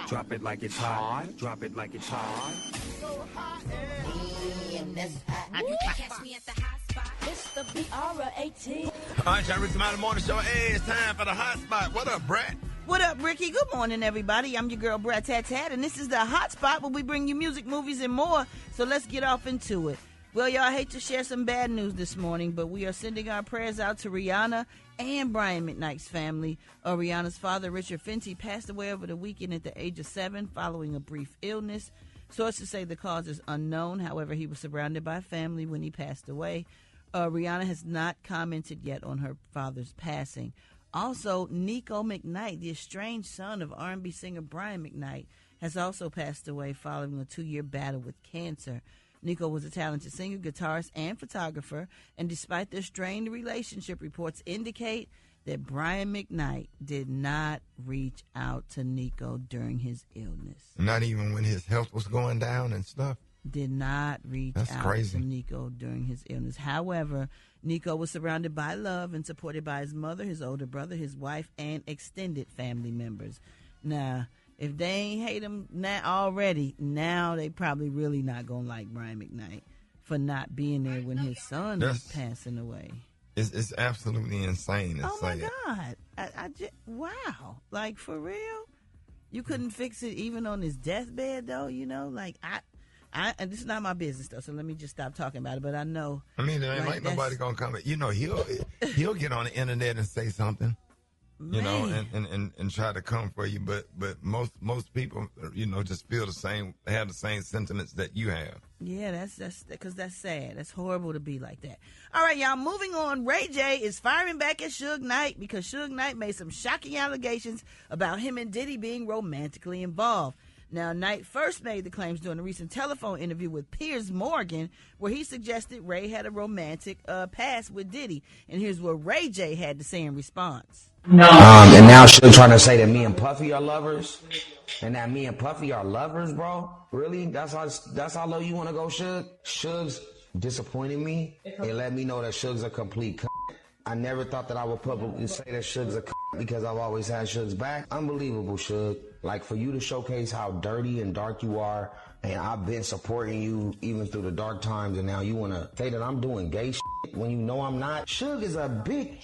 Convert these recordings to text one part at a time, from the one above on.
Drop it like it's hot. Drop it like it's hot. Catch me at the hot spot. It's the BR18. All right, y'all, Rickey Smiley Morning Show. Hey, it's time for the hot spot. What up, Brat? What up, Rickey? Good morning, everybody. I'm your girl, Brat, and this is the hot spot where we bring you music, movies, and more. So let's get off into it. Well, y'all, I hate to share some bad news this morning, but we are sending our prayers out to Rihanna and Brian McKnight's family. Rihanna's father, Richard Fenty, passed away over the weekend at the age of 7 following a brief illness. Sources say the cause is unknown. However, he was surrounded by family when he passed away. Rihanna has not commented yet on her father's passing. Also, Nico McKnight, the estranged son of R&B singer Brian McKnight, has also passed away following a 2-year battle with cancer. Nico was a talented singer, guitarist, and photographer, and despite their strained relationship, reports indicate that Brian McKnight did not reach out to Nico during his illness. Not even when his health was going down and stuff? Did not reach out to Nico during his illness. However, Nico was surrounded by love and supported by his mother, his older brother, his wife, and extended family members. Now, if they ain't hate him now already, now they probably really not going to like Brian McKnight for not being there when his son was passing away. It's absolutely insane. Oh, my God. I just, wow. Like, for real? You couldn't fix it even on his deathbed, though, you know? Like, and this is not my business, though, so let me just stop talking about it, but I know. I mean, there ain't like nobody going to come. You know, he'll get on the internet and say something. You know, and try to come for you, but most people, you know, just feel have the same sentiments that you have. Yeah, that's because that's sad. That's horrible to be like that. All right, y'all, moving on. Ray J is firing back at Suge Knight because Suge Knight made some shocking allegations about him and Diddy being romantically involved. Now, Knight first made the claims during a recent telephone interview with Piers Morgan, where he suggested Ray had a romantic past with Diddy. And here's what Ray J had to say in response. No. And now Suge trying to say that me and Puffy are lovers, and that me and Puffy are lovers, bro. Really? That's how low you want to go, Suge? Suge's disappointed me. It let me know that Suge's a complete c***. I never thought that I would publicly say that Suge's a c*** because I've always had Suge's back. Unbelievable, Suge. Like, for you to showcase how dirty and dark you are, and I've been supporting you even through the dark times, and now you want to say that I'm doing gay shit when you know I'm not? Suge is a big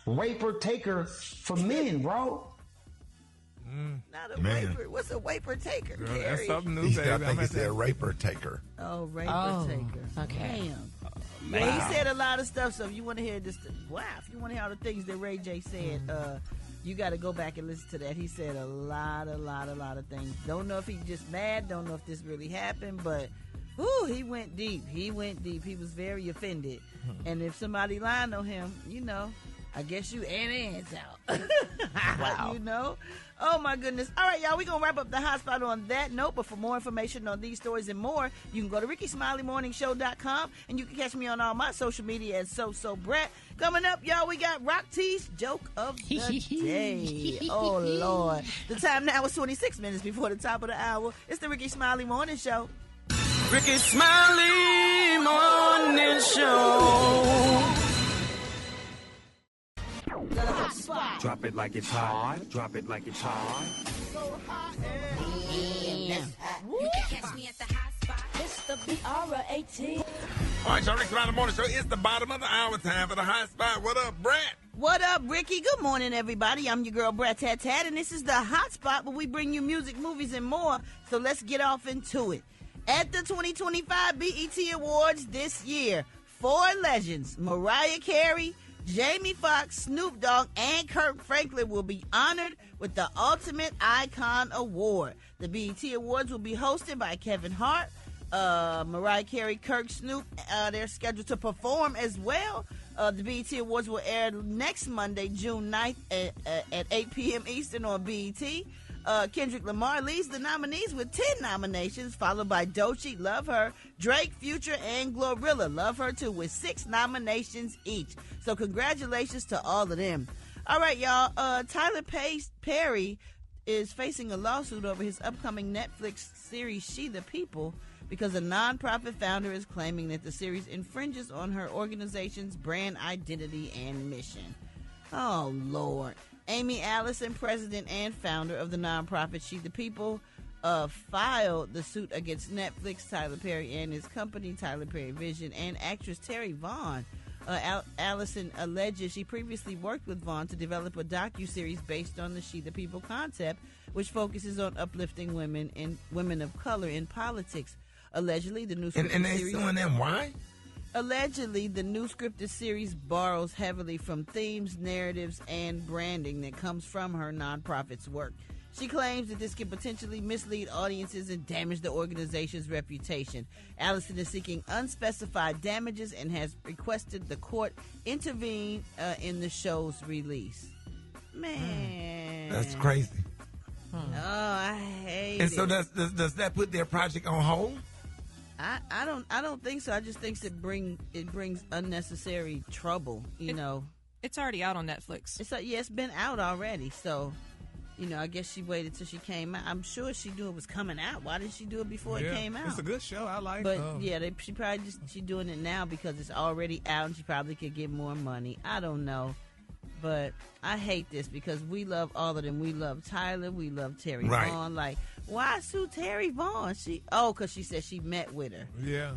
raper taker for men, bro. Not a raper. What's a raper taker? Girl, that's something new, baby. I think he said raper taker. Oh, raper taker. Okay. Damn. Yeah, he said a lot of stuff, so if you want to hear this, wow, if you want to hear all the things that Ray J said, you got to go back and listen to that. He said a lot of things. Don't know if he just mad, don't know if this really happened, but he went deep. He was very offended. And if somebody lying on him, you know, I guess you ants out. Wow. You know? Oh, my goodness. All right, y'all, we're going to wrap up the hot spot on that note. But for more information on these stories and more, you can go to RickeySmileyMorningShow.com, and you can catch me on all my social media at Brat. Coming up, y'all, we got Rock T's Joke of the Day. Oh, Lord. The time now is 26 minutes before the top of the hour. It's the Rickey Smiley Morning Show. Rickey Smiley Morning Show. Drop it like it's hot. Drop it like it's hot. You can catch me at the hot spot. It's the BR18. All right, y'all, Rickey Smiley Morning Show. It's the bottom of the hour, time for the hot spot. What up, Brat? What up, Rickey? Good morning, everybody. I'm your girl, Brat, and this is the hot spot where we bring you music, movies, and more. So let's get off into it. At the 2025 BET Awards this year, 4 legends, Mariah Carey, Jamie Foxx, Snoop Dogg, and Kirk Franklin will be honored with the Ultimate Icon Award. The BET Awards will be hosted by Kevin Hart, Mariah Carey, Kirk, Snoop. They're scheduled to perform as well. The BET Awards will air next Monday, June 9th at 8 p.m. Eastern on BET. Kendrick Lamar leads the nominees with 10 nominations, followed by Doechii, Love Her, Drake, Future, and Glorilla, Love Her Too, with 6 nominations each. So congratulations to all of them. All right, y'all. Tyler Perry is facing a lawsuit over his upcoming Netflix series, She the People, because a nonprofit founder is claiming that the series infringes on her organization's brand identity and mission. Oh, Lord. Amy Allison, president and founder of the nonprofit She the People, filed the suit against Netflix, Tyler Perry and his company, Tyler Perry Vision, and actress Terry Vaughn. Allison alleges she previously worked with Vaughn to develop a docuseries based on the She the People concept, which focuses on uplifting women and women of color in politics. Allegedly, the new scripted and they series... suing them, why? Allegedly, the new scripted series borrows heavily from themes, narratives, and branding that comes from her nonprofit's work. She claims that this can potentially mislead audiences and damage the organization's reputation. Allison is seeking unspecified damages and has requested the court intervene in the show's release. Man. That's crazy. Oh, I hate it. And so does that put their project on hold? I don't think so. I just think it brings unnecessary trouble. It's already out on Netflix. It's been out already. So, I guess she waited till she came out. I'm sure she knew it was coming out. Why didn't she do it before it came out? It's a good show. I like. But she probably she's doing it now because it's already out and she probably could get more money. I don't know. But I hate this because we love all of them. We love Tyler. We love Terry Vaughn. Like, why sue Terry Vaughn? Because she said she met with her. Yeah.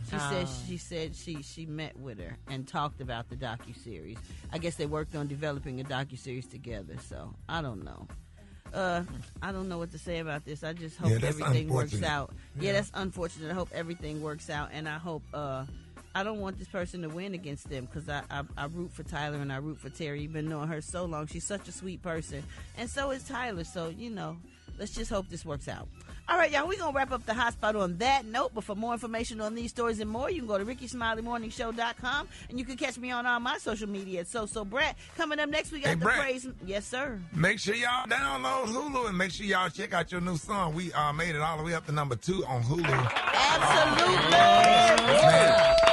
She said she met with her and talked about the docuseries. I guess they worked on developing a docuseries together. So I don't know. I don't know what to say about this. I just hope everything works out. Yeah, that's unfortunate. I hope everything works out, and I hope. I don't want this person to win against them because I root for Tyler and I root for Terry. You've been knowing her so long. She's such a sweet person. And so is Tyler. So, let's just hope this works out. All right, y'all, we're going to wrap up the hot spot on that note. But for more information on these stories and more, you can go to RickeySmileyMorningShow.com. And you can catch me on all my social media at So Brat. Coming up next, we got the Brat, praise. Yes, sir. Make sure y'all download Hulu and make sure y'all check out your new song. We made it all the way up to number 2 on Hulu. Absolutely.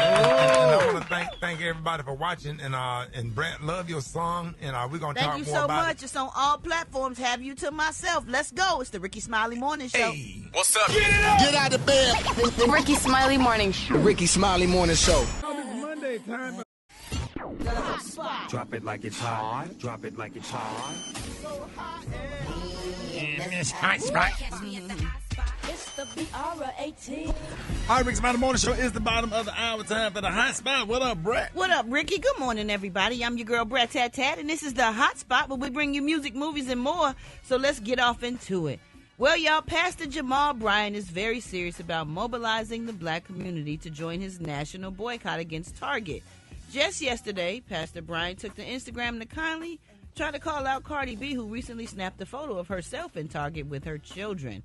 And I want to thank everybody for watching. And Brat, love your song. And we're going to talk more about it. Thank you so much. It's on all platforms. Have you to myself. Let's go. It's the Rickey Smiley Morning Show. Hey. What's up? Get it up! Get out of bed! The Rickey Smiley Morning Show. The Rickey Smiley Morning Show. It's Monday time. The hot spot. Drop it like it's hot. Drop it like it's hot. It's hot spot. Catch me at the hot spot. It's the BR18. All right, Rickey Smiley Morning Show is the bottom of the hour. Time for the hot spot. What up, Brat? What up, Rickey? Good morning, everybody. I'm your girl, Brat Tat Tat, and this is the hot spot where we bring you music, movies, and more. So let's get off into it. Well, y'all, Pastor Jamal Bryant is very serious about mobilizing the black community to join his national boycott against Target. Just yesterday, Pastor Bryant took to Instagram to kindly try to call out Cardi B, who recently snapped a photo of herself in Target with her children.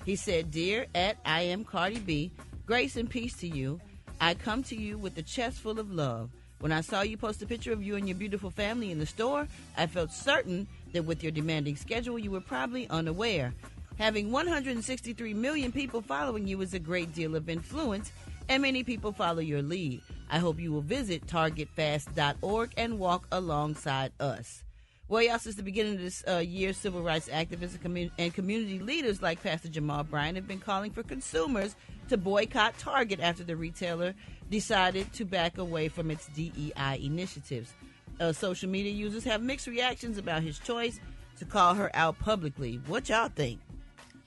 He said, "Dear I am Cardi B, grace and peace to you. I come to you with a chest full of love. When I saw you post a picture of you and your beautiful family in the store, I felt certain that with your demanding schedule, you were probably unaware. Having 163 million people following you is a great deal of influence, and many people follow your lead. I hope you will visit targetfast.org and walk alongside us." Well, y'all, since the beginning of this year, civil rights activists and community leaders like Pastor Jamal Bryant have been calling for consumers to boycott Target after the retailer decided to back away from its DEI initiatives. Social media users have mixed reactions about his choice to call her out publicly. What y'all think?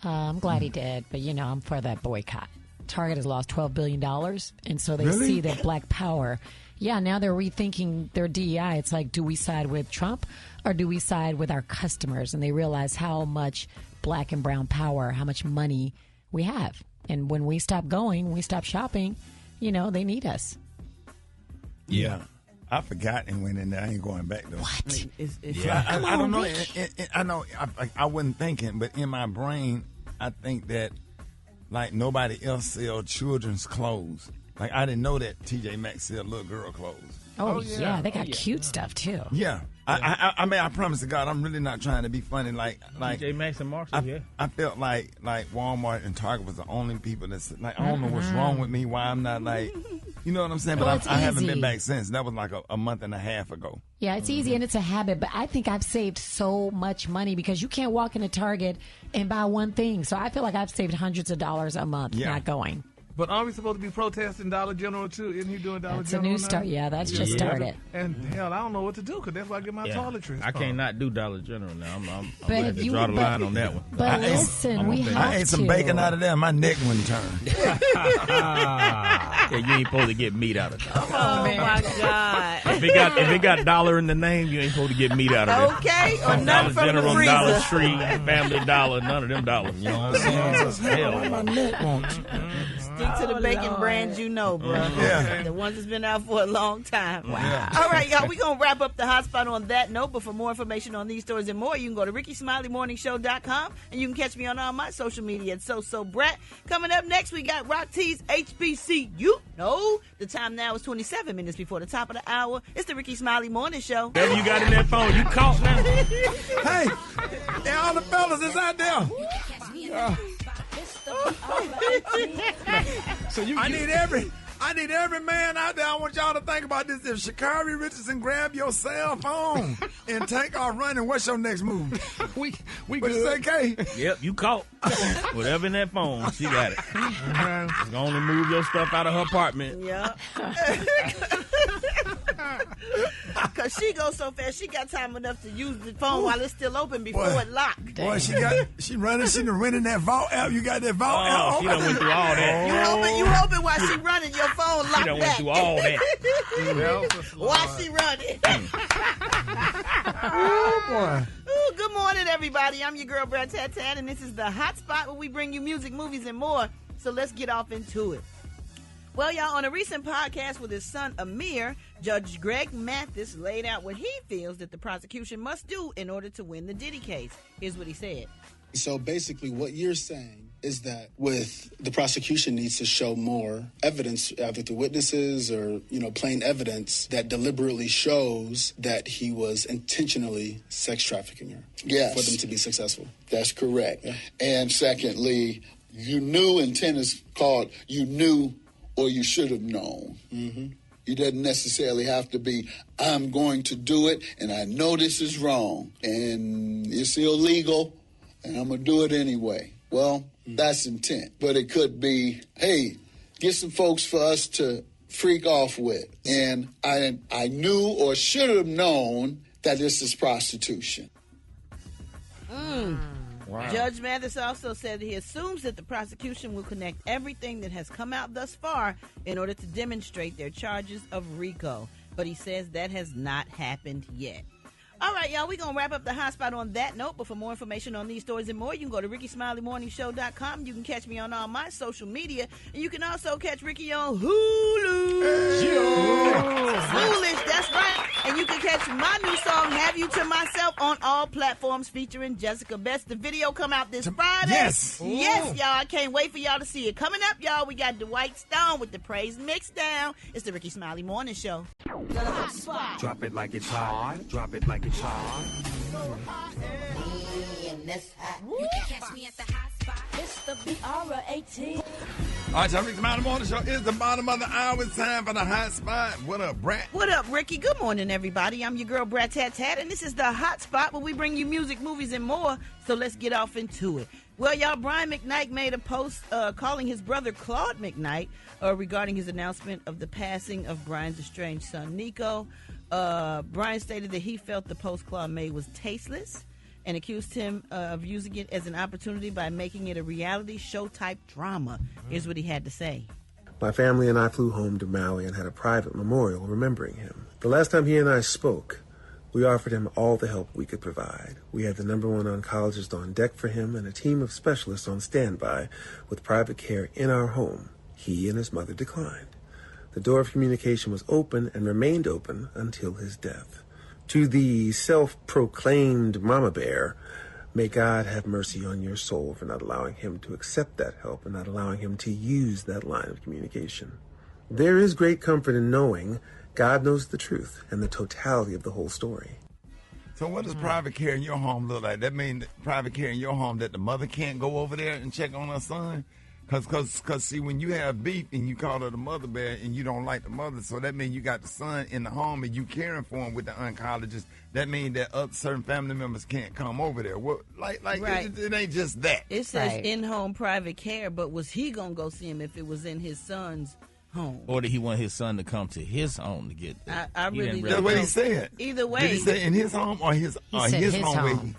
I'm glad he did, but I'm for that boycott. Target has lost $12 billion, and so they see that black power. Yeah, now they're rethinking their DEI. It's like, do we side with Trump or do we side with our customers? And they realize how much black and brown power, how much money we have. And when we stop going, we stop shopping, they need us. Yeah. I forgot and went in there. I ain't going back, though. What? I don't know. I know. I wasn't thinking, but in my brain, I think that, like, nobody else sells children's clothes. Like, I didn't know that TJ Maxx sell little girl clothes. Oh yeah. They got cute stuff, too. Yeah. I mean, I promise to God, I'm really not trying to be funny. Like TJ Maxx and Marshall, I felt like Walmart and Target was the only people that's, like, I don't know what's wrong with me, why I'm not, like, you know what I'm saying? But I haven't been back since. That was like a month and a half ago. Yeah, it's easy and it's a habit, but I think I've saved so much money because you can't walk into Target and buy one thing. So I feel like I've saved hundreds of dollars a month not going. But aren't we supposed to be protesting Dollar General too? Isn't he doing Dollar That's General? a new now? start. Yeah, that's just started. And hell, I don't know what to do because that's where I get my toiletries. I can't not do Dollar General now. I'm But gonna have to draw the line on that one. But listen, we have to. I ate some bacon out of there. My neck wouldn't turn. Yeah, you ain't supposed to get meat out of that. Oh my God! If it got dollar in the name, you ain't supposed to get meat out of it. Okay, or none Dollar from General, the freezer. Dollar Tree, Family Dollar, none of them dollars. You know what I'm saying? Hell, My neck won't. Stick to the bacon brands you know, bro. Yeah. The ones that's been out for a long time. Wow. All right, y'all, we're going to wrap up the hot spot on that note. But for more information on these stories and more, you can go to RickySmileyMorningShow.com, and you can catch me on all my social media at Brat. Coming up next, we got Rock T's HBC. You know, the time now is 27 minutes before the top of the hour. It's the Rickey Smiley Morning Show. whatever you got in that phone, you caught now. Hey, and all the fellas is out there. So I need every man out there. I want y'all to think about this. If Sha'Carri Richardson grab your cell phone and take off running, what's your next move? We What you say, Kay? Yep, you caught. Whatever in that phone, she got it. She's going to move your stuff out of her apartment. Yeah. Because she goes so fast, she got time enough to use the phone while it's still open before it locked. Boy, she running, she done went in that vault app. You got that vault app. She done went through all that. You hoping while she running, your phone locked She done went back. through all that. While she running. Oh, boy. Ooh, good morning, everybody. I'm your girl, Brat, and this is the Hot Spot where we bring you music, movies, and more. So let's get off into it. Well, y'all, on a recent podcast with his son, Amir, Judge Greg Mathis laid out what he feels that the prosecution must do in order to win the Diddy case. Here's what he said. So basically what you're saying is that with the prosecution needs to show more evidence, either through witnesses or, plain evidence that deliberately shows that he was intentionally sex trafficking her. Yes. For them to be successful. That's correct. Yeah. And secondly, you knew, and tennis called, you knew or you should have known. Mm-hmm. It doesn't necessarily have to be, I'm going to do it, and I know this is wrong, and it's illegal, and I'm going to do it anyway. Well, that's intent. But it could be, hey, get some folks for us to freak off with. And I knew or should have known that this is prostitution. Wow. Judge Mathis also said he assumes that the prosecution will connect everything that has come out thus far in order to demonstrate their charges of RICO. But he says that has not happened yet. All right, y'all, we're going to wrap up the hot spot on that note. But for more information on these stories and more, you can go to RickySmileyMorningShow.com. You can catch me on all my social media. And you can also catch Ricky on Hulu. Foolish, that's right. And you can catch my new song, Have You To Myself, on all platforms featuring Jessica Best. The video come out this Friday. Yes. Yes, y'all. I can't wait for y'all to see it. Coming up, y'all, we got Dwight Stone with the Praise Mixdown. It's the Rickey Smiley Morning Show. The hot spot. Drop it like it's hot. Drop it like it's hot. You can catch me at the hot spot. It's the BR18. All right, y'all, Rickey Smiley Morning Show. It's the bottom of the hour. It's time for the hot spot. What up, Brat? What up, Ricky? Good morning, everybody. I'm your girl, Brat, and this is the hot spot where we bring you music, movies, and more. So let's get off into it. Well, y'all, Brian McKnight made a post calling his brother Claude McKnight regarding his announcement of the passing of Brian's estranged son, Nico. Brian stated that he felt the post Claude made was tasteless and accused him of using it as an opportunity by making it a reality show type drama. Here's what he had to say. My family and I flew home to Maui and had a private memorial remembering him. The last time he and I spoke, we offered him all the help we could provide. We had the #1 oncologist on deck for him and a team of specialists on standby with private care in our home. He and his mother declined. The door of communication was open and remained open until his death. To the self-proclaimed mama bear, may God have mercy on your soul for not allowing him to accept that help and not allowing him to use that line of communication. There is great comfort in knowing God knows the truth and the totality of the whole story. So what does private care in your home look like? That means private care in your home that the mother can't go over there and check on her son? Cause see, when you have beef and you call her the mother bear and you don't like the mother, so that means you got the son in the home and you caring for him with the oncologist. That means that certain family members can't come over there. Well, right. it ain't just that. It says in-home private care, but was he gonna go see him if it was in his son's home? Or did he want his son to come to his home to get there? I really don't That's what know. he said. Either way. Did he say in his home or his home?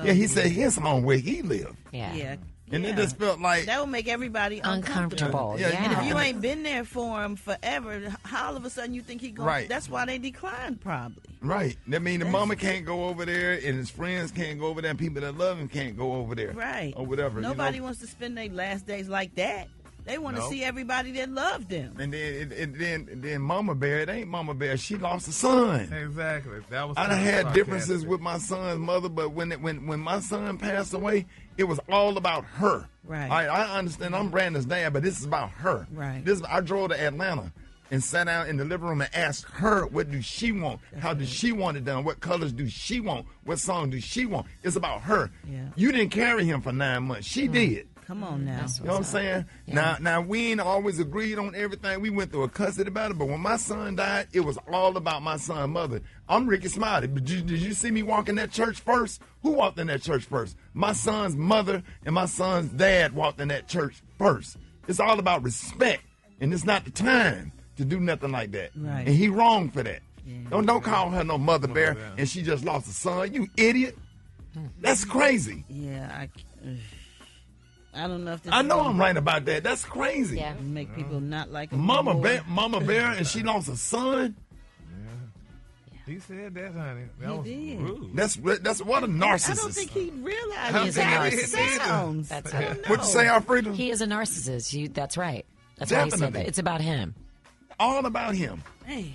Yeah, he said his home where he lived. Yeah. And it just felt like that would make everybody uncomfortable. Yeah. And if you ain't been there for him forever, how all of a sudden you think he going? Right. That's why they declined, probably. Right. That means the mama can't go over there, and his friends can't go over there, and people that love him can't go over there. Right. Or whatever. Nobody wants to spend their last days like that. They want to see everybody that loved them. And then Mama Bear, it ain't Mama Bear. She lost a son. Exactly. That was. I done had differences with my son's mother, but when my son passed away, it was all about her. Right. I understand. I'm Brandon's dad, but this is about her. Right. I drove to Atlanta and sat down in the living room and asked her, what do she want? How does she want it done? What colors do she want? What song do she want? It's about her. Yeah. You didn't carry him for 9 months. She did. Come on now. You know what I'm saying? Yeah. Now we ain't always agreed on everything. We went through a custody battle, but when my son died, it was all about my son's mother. I'm Rickey Smiley, but did you see me walk in that church first? Who walked in that church first? My son's mother and my son's dad walked in that church first. It's all about respect, and it's not the time to do nothing like that. Right. And he wrong for that. Yeah. Don't call her no mother bear, and she just lost a son. You idiot. That's crazy. Yeah, I don't know if this I know I'm right about that. That's crazy. Yeah. Make people not like him. Mama Bear, and she lost a son. Yeah. He said that, honey. That was did. rude. That's what a narcissist. I don't think he realized He is a narcissist. sounds. That's I right. don't know. What'd you say, Alfredo? He is a narcissist. That's right. That's why he said that. It's about him. All about him. Hey.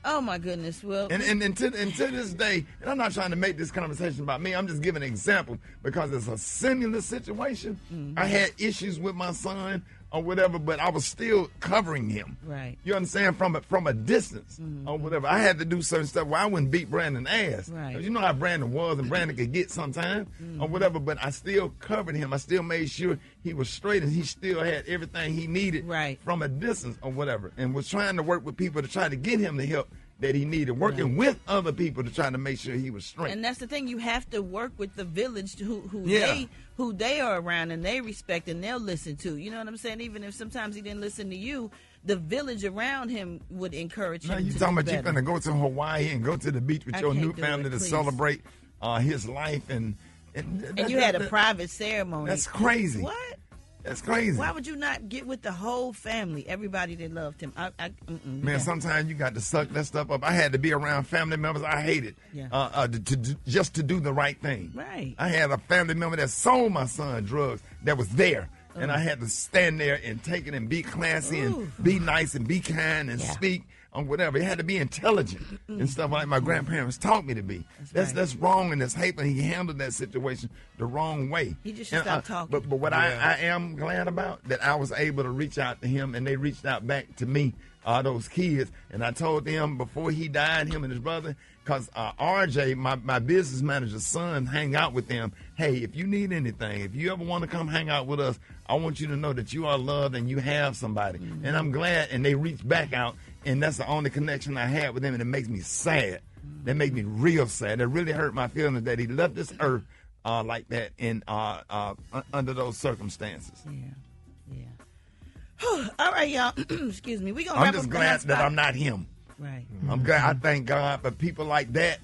Oh my goodness! Well, and to this day, and I'm not trying to make this conversation about me. I'm just giving an example because it's a similar situation. Mm-hmm. I had issues with my son or whatever, but I was still covering him. Right. You understand? From a distance or whatever. I had to do certain stuff where I wouldn't beat Brandon's ass. Right. You know how Brandon was, and Brandon could get sometimes or whatever. But I still covered him. I still made sure he was straight, and he still had everything he needed from a distance or whatever, and was trying to work with people to try to get him the help that he needed, working with other people to try to make sure he was straight. And that's the thing, you have to work with the village who they are around and they respect and they'll listen to. You know what I'm saying? Even if sometimes he didn't listen to you, the village around him would encourage him. Now you to talking do about you better. finna go to Hawaii and go to the beach with your can't new do family it, to please. celebrate his life and you had a private ceremony. That's crazy. What? That's crazy. Why would you not get with the whole family, everybody that loved him? Man, sometimes you got to suck that stuff up. I had to be around family members I hated just to do the right thing. Right. I had a family member that sold my son drugs that was there. And I had to stand there and take it and be classy and be nice and be kind and speak on whatever. It had to be intelligent and stuff like my grandparents taught me to be. That's wrong and that's hateful. He handled that situation the wrong way. He just should stop talking. But what I am glad about, that I was able to reach out to him and they reached out back to me, those kids. And I told them before he died, him and his brother, because RJ, my business manager's son, hang out with them. Hey, if you need anything, if you ever want to come hang out with us, I want you to know that you are loved and you have somebody. And I'm glad, and they reached back out, and that's the only connection I had with them, and it makes me sad. That makes me real sad. It really hurt my feelings that he left this earth like that in under those circumstances. Yeah. All right, y'all. Excuse me. We're going to wrap I'm just up glad that I'm not him. Right. I'm glad. I thank God for people like that,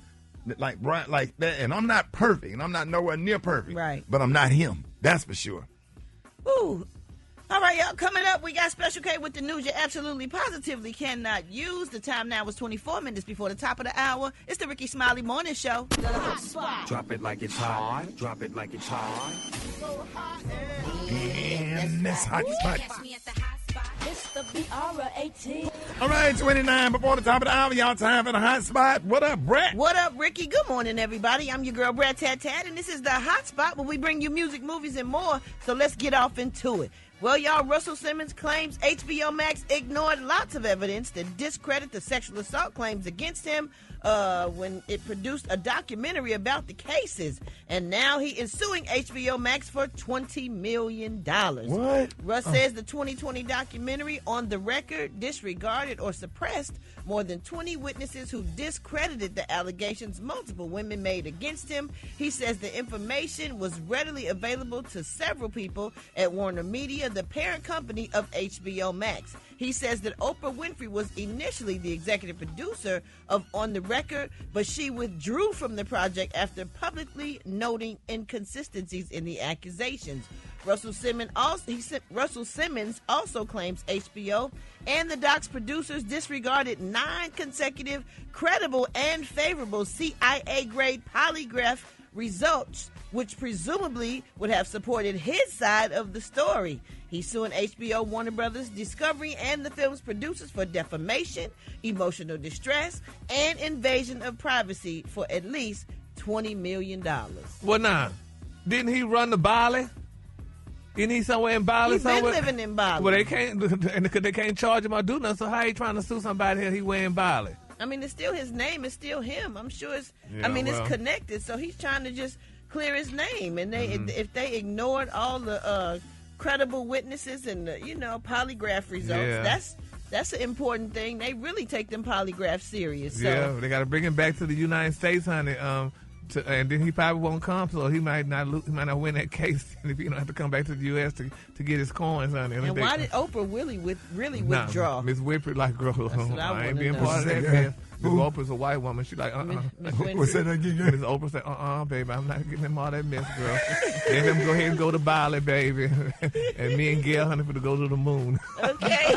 like Brat, like that. And I'm not perfect, and I'm not nowhere near perfect. Right. But I'm not him. That's for sure. Ooh. All right, y'all. Coming up, we got Special K with the news you absolutely positively cannot use. The time now is 24 minutes before the top of the hour. It's the Rickey Smiley Morning Show. The Hot Spot. Drop it like it's hot. Drop it like it's hot. And this hot spot. It's the BR18. All right, 29 before the top of the hour. Y'all time for the hot spot. What up, Brat? What up, Rickey? Good morning, everybody. I'm your girl, Brat Tat, and this is the hot spot where we bring you music, movies, and more. So let's get off into it. Well, y'all, Russell Simmons claims HBO Max ignored lots of evidence that discredit the sexual assault claims against him when it produced a documentary about the cases. And now he is suing HBO Max for $20 million. What? Russ says the 2020 documentary, On the Record, disregarded or suppressed more than 20 witnesses who discredited the allegations multiple women made against him. He says the information was readily available to several people at Warner Media, the parent company of HBO Max. He says that Oprah Winfrey was initially the executive producer of On the Record, but she withdrew from the project after publicly noting inconsistencies in the accusations. Russell Simmons also claims HBO and the doc's producers disregarded 9 consecutive credible and favorable CIA-grade polygraph results, which presumably would have supported his side of the story. He's suing HBO, Warner Brothers, Discovery, and the film's producers for defamation, emotional distress, and invasion of privacy for at least $20 million. Well, now, didn't he run the Bali? Isn't he somewhere in Bali? He's been living in Bali. Well, they can't charge him or do nothing. So how he trying to sue somebody here? He wearing Bali. I mean, it's still his name. It's still him. I'm sure it's. Yeah, it's connected. So he's trying to just clear his name. And if they ignored all the credible witnesses and the, polygraph results, that's an important thing. They really take them polygraphs serious. So. Yeah, they got to bring him back to the United States, honey. And then he probably won't come, so he might not win that case if he don't have to come back to the U.S. to get his coins, honey. And why did Oprah really withdraw? Miss Winfrey, like, girl, I ain't being part of that mess. Miss Oprah's a white woman. She like, What's that again? Miss Oprah said, baby, I'm not getting him all that mess, girl. Let him go ahead and go to Bali, baby. And me and Gail, honey, for to go to the moon. Okay.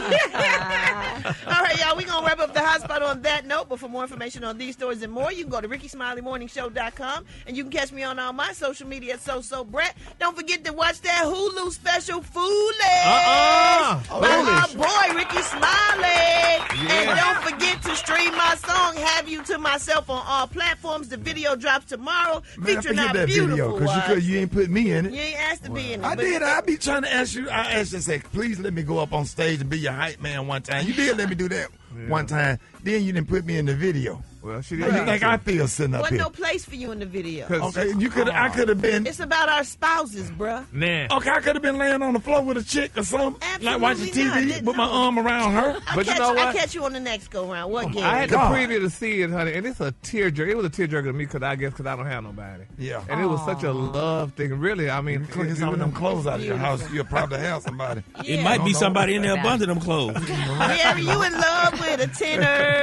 All right, y'all, we're going to wrap up the hot spot on that note. But for more information on these stories and more, you can go to RickeySmileyMorningShow.com, and you can catch me on all my social media at SoSoBrat. Don't forget to watch that Hulu special, Foolish, by our boy, Rickey Smiley. Yeah. And don't forget to stream my song, Have You to Myself, on all platforms. The video drops tomorrow, featuring our beautiful wives. Because you ain't put me in it. You ain't asked to be in it. I did. I be trying to ask you. I asked you and said, please let me go up on stage and be your hype man one time. You did let me do that one time. Then you didn't put me in the video. Well, she didn't. How you think I feel sitting up here? Wasn't no place for you in the video. Okay, I could have been. It's about our spouses, bruh. Nah. Okay, I could have been laying on the floor with a chick or something, like watching TV with my arm around her. But you know what? I catch you on the next go round. What game? I had the preview to see it, honey, and it's a tearjerker. It was a tearjerker to me because I don't have nobody. Yeah. And it was such a love thing. Really, I mean, clean some of them clothes out of your house. You'll probably have somebody. Yeah. It might be somebody in there bunching them clothes. Gary, you in love with a tenor?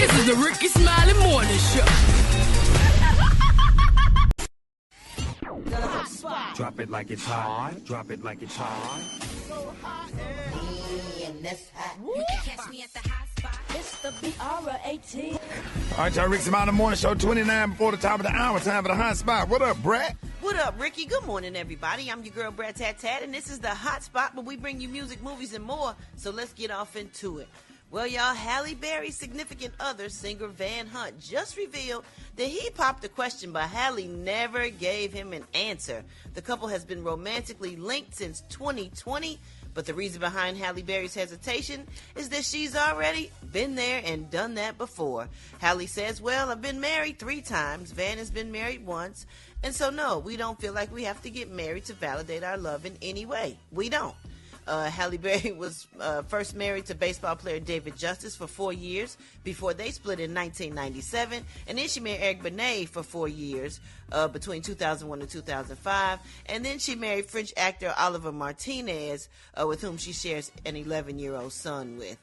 This is the Rickey Smiley Morning Show. Drop it like it's hot. Drop it like it's hot. You can catch me at the hot spot. It's the BR18. All right, y'all, Rickey Smiley Morning Show, 29 before the top of the hour. Time for the hot spot. What up, Brat? What up, Rickey? Good morning, everybody. I'm your girl, Brat Tat, and this is the hot spot where we bring you music, movies, and more. So let's get off into it. Well, y'all, Halle Berry's significant other, singer Van Hunt, just revealed that he popped a question, but Halle never gave him an answer. The couple has been romantically linked since 2020, but the reason behind Halle Berry's hesitation is that she's already been there and done that before. Halle says, well, I've been married 3 times. Van has been married once. And so, no, we don't feel like we have to get married to validate our love in any way. We don't. Halle Berry was first married to baseball player David Justice for 4 years before they split in 1997. And then she married Eric Benet for 4 years between 2001 and 2005. And then she married French actor Oliver Martinez, with whom she shares an 11-year-old son with.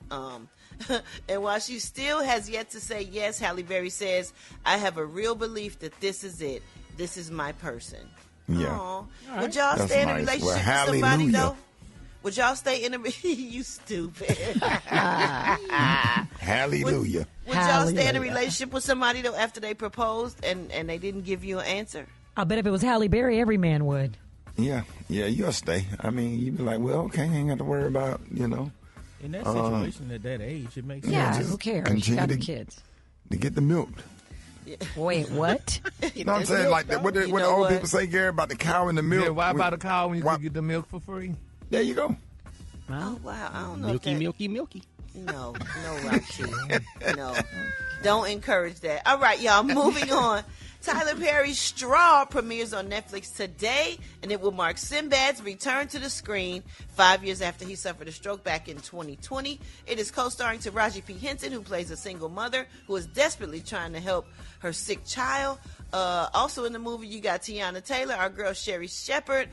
And while she still has yet to say yes, Halle Berry says, I have a real belief that this is it. This is my person. Yeah. Aww. Would y'all stay in a relationship with somebody, though? Would y'all stay in a... You stupid. Hallelujah. Would y'all stay in a relationship with somebody, though, after they proposed and they didn't give you an answer? I bet if it was Halle Berry, every man would. Yeah, you'll stay. I mean, you'd be like, well, okay, I ain't got to worry about, In that situation at that age, it makes Yeah, sense. who cares? Continue You got to- kids. To get the milk. Wait, what? No, I'm saying like what the old people say, Gary, about the cow and the milk. Yeah, why about a cow when you can get the milk for free? There you go. Oh, wow. I don't know Milky, if that... milky. No, Roxy. No. Don't encourage that. All right, y'all, moving on. Tyler Perry's Straw premieres on Netflix today, and it will mark Sinbad's return to the screen 5 years after he suffered a stroke back in 2020. It is co-starring Taraji P. Henson, who plays a single mother who is desperately trying to help her sick child. Also in the movie, you got Tiana Taylor, our girl Sherry Shepherd,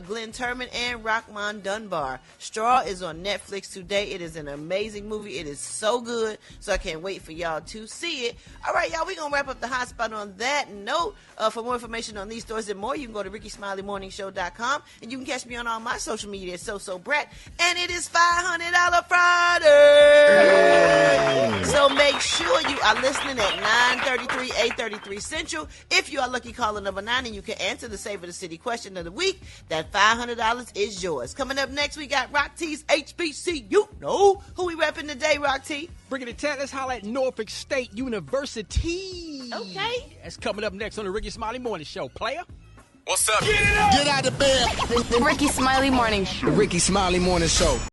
Glenn Turman, and Rahman Dunbar. Straw is on Netflix today. It is an amazing movie. It is so good, so I can't wait for y'all to see it. All right, y'all, we're going to wrap up the hot spot on that note. For more information on these stories and more, you can go to RickySmileyMorningShow.com, and you can catch me on all my social media at Brat. And it is $500 Friday. So make sure you are listening at 9:33, 8:33 Central. If you are lucky caller number 9 and you can answer the Save of the City question of the week, that $500 is yours. Coming up next, we got Rock T's HBC. You know who we repping today, Rock T? Bringing it 10, let's holler at Norfolk State University. Okay. That's coming up next on the Ricky Smiley Morning Show. Player. What's up? Get out of bed. The Ricky Smiley Morning Show. The Ricky Smiley Morning Show.